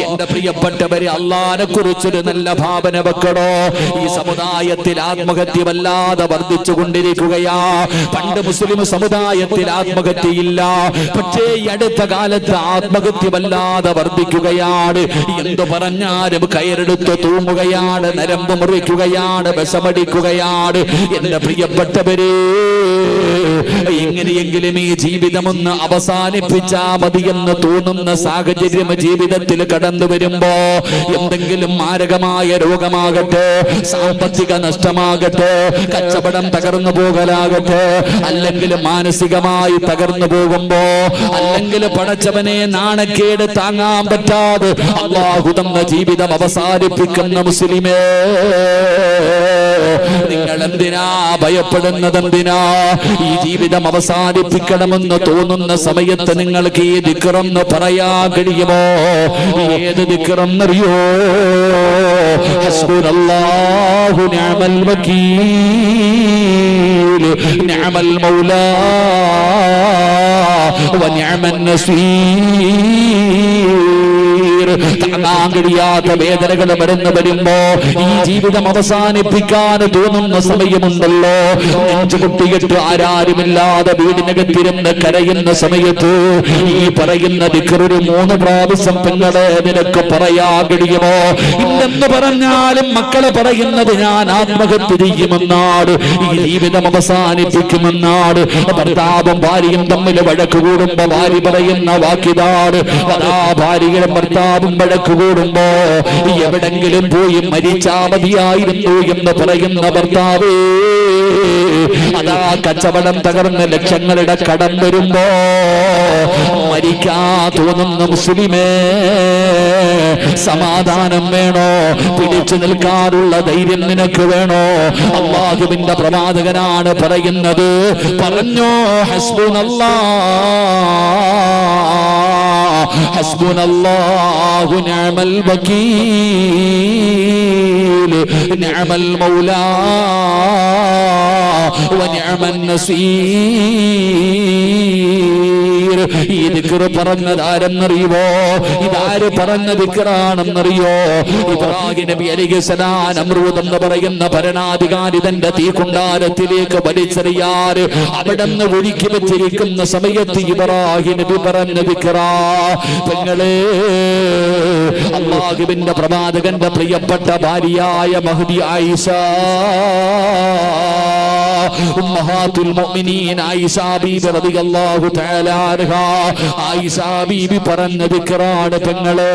എന്റെ പ്രിയപ്പെട്ടവരെ, അള്ളാനെ കുറിച്ചൊരു നല്ല ഭാവന വെക്കണോ? ഈ സമുദായത്തിൽ ആത്മഹത്യ വല്ലാതെ വർദ്ധിച്ചു കൊണ്ടിരിക്കുകയാ. പണ്ട് മുസ്ലിം സമുദായത്തിൽ ആത്മഹത്യയില്ല, പക്ഷേ ഈ അടുത്ത കാലത്ത് ആത്മഹത്യ വല്ലാതെ വർദ്ധിക്കുകയാണ്. എന്തു പറഞ്ഞാലും കയറെടുത്ത് തൂങ്ങുകയാണ്, നരമ്പ് മുറിക്കുകയാണ്, വിഷമടിക്കുകയാണ്. എന്റെ പ്രിയപ്പെട്ടവരെ, എങ്ങനെയെങ്കിലും ഈ ജീവിതമൊന്ന് അവസാനിപ്പിച്ചാ മതിയെന്ന് തോന്നുന്ന സാഹചര്യം ജീവിതത്തിൽ കടന്നു വരുമ്പോ, എന്തെങ്കിലും മാരകമായ രോഗമാകട്ടെ, സാമ്പത്തിക നഷ്ടമാകട്ടെ, കച്ചവടം തകർന്നു പോകലാകട്ടെ, അല്ലെങ്കിൽ മാനസികമായി തകർന്നു പോകുമ്പോ, അല്ലെങ്കിൽ പടച്ചവനെ നാണക്കേട് താങ്ങാൻ പറ്റാതെ അല്ലാഹു തന്ന ജീവിതം അവസാനിപ്പിക്കുന്ന മുസ്ലിമേ, നിങ്ങൾ എന്തിനാ ഭയപ്പെടുന്നത്? എന്തിനാ? ഈ ജീവിതം അവസാനിപ്പിക്കണമെന്ന് തോന്നുന്ന സമയത്ത് നിങ്ങൾക്ക് ഈ ദിക്റൊന്ന് പറയാൻ കഴിയുമോ? ഏത് ദിക്റെന്നറിയോ? ഹസ്ബുനല്ലാഹു നിഅമൽ വകീൽ നിഅമൽ മൗലാ വ നിഅമൻ നസീർ. താങ്ങാൻ കഴിയാത്ത വേദനകൾ വരുമ്പോ, ഈ ജീവിതം അവസാനിപ്പിക്കാൻ തോന്നുന്ന സമയമുണ്ടല്ലോ, നെഞ്ചുകുട്ടിയിട്ട് ആരാരുമില്ലാതെ വീടിനകത്തിരുന്ന് കരയുന്ന സമയത്ത് ഈ പറയുന്ന ദിക്റൊരു 3 പ്രാവശ്യം പെങ്ങളെ നിനക്ക് പറയാൻ കഴിയുമോ? ഇല്ലെന്ന് പറഞ്ഞാലും മക്കളെ പറയുന്നത് ഞാൻ ആത്മഹത്യ ചെയ്യുമെന്നാണ്, ഈ ജീവിതം അവസാനിപ്പിക്കുമെന്നാണ്. ഭർത്താവും ഭാര്യയും തമ്മിൽ വഴക്ക് കൂടുമ്പോ ഭാര്യ പറയുന്ന വാക്കിതാണ്, അതാ ഭാര്യയുടെ ഭർത്താവും വഴക്ക് കൂടുമ്പോ എവിടെങ്കിലും പോയി മരിച്ചാ മതിയായിരുന്നു എന്ന് പറയുന്ന ഭർത്താവേ, അതാ കച്ചവടം തകർന്ന് ലക്ഷങ്ങളുടെ കടം വരുമ്പോ മരിക്കാ തോന്നുന്ന മുസ്ലിമേ, സമാധാനം വേണോ? പിടിച്ചു നിൽക്കാറുള്ള ധൈര്യം നിനക്ക് വേണോ? അല്ലാഹുവിന്റെ പ്രവാചകനാണ് പറയുന്നത്, പറഞ്ഞോ, ഹസ്ബുനല്ലാഹു നിഅമൽ വകീൽ നിഅമൽ മൗലാ വ നിഅമൻ നസീർ. ഈ ദിക്ർ പറഞ്ഞത് ആരെന്നറിയുമോ? ഇതാര് പറഞ്ഞ ദിക്റാണെന്നറിയോ? ഇബ്രാഹിം നബി അലൈഹിസ്സലാം നമ്രൂദ് എന്ന് പറയുന്ന ഭരണാധികാരി തന്റെ തീക്കുണ്ടാരത്തിലേക്ക് വലിച്ചെറിയാറ് അവിടെന്ന് ഒഴുക്കി വെച്ചിരിക്കുന്ന സമയത്ത് ഇബ്രാഹിം നബി പറഞ്ഞ ദിക്റാ. പെങ്ങളെ, അല്ലാഹുവിന്റെ പ്രവാചകന്റെ പ്രിയപ്പെട്ട ഭാര്യയായ മഹ്ദി ആയിഷ, ഉമ്മഹാത്തുൽ മുഅ്മിനീൻ ആയിഷ ബീബി റളിയല്ലാഹു തആല അൻഹാ, ആയിഷ ബീബി പറഞ്ഞ ദിക്റാണ് പെങ്ങളെ.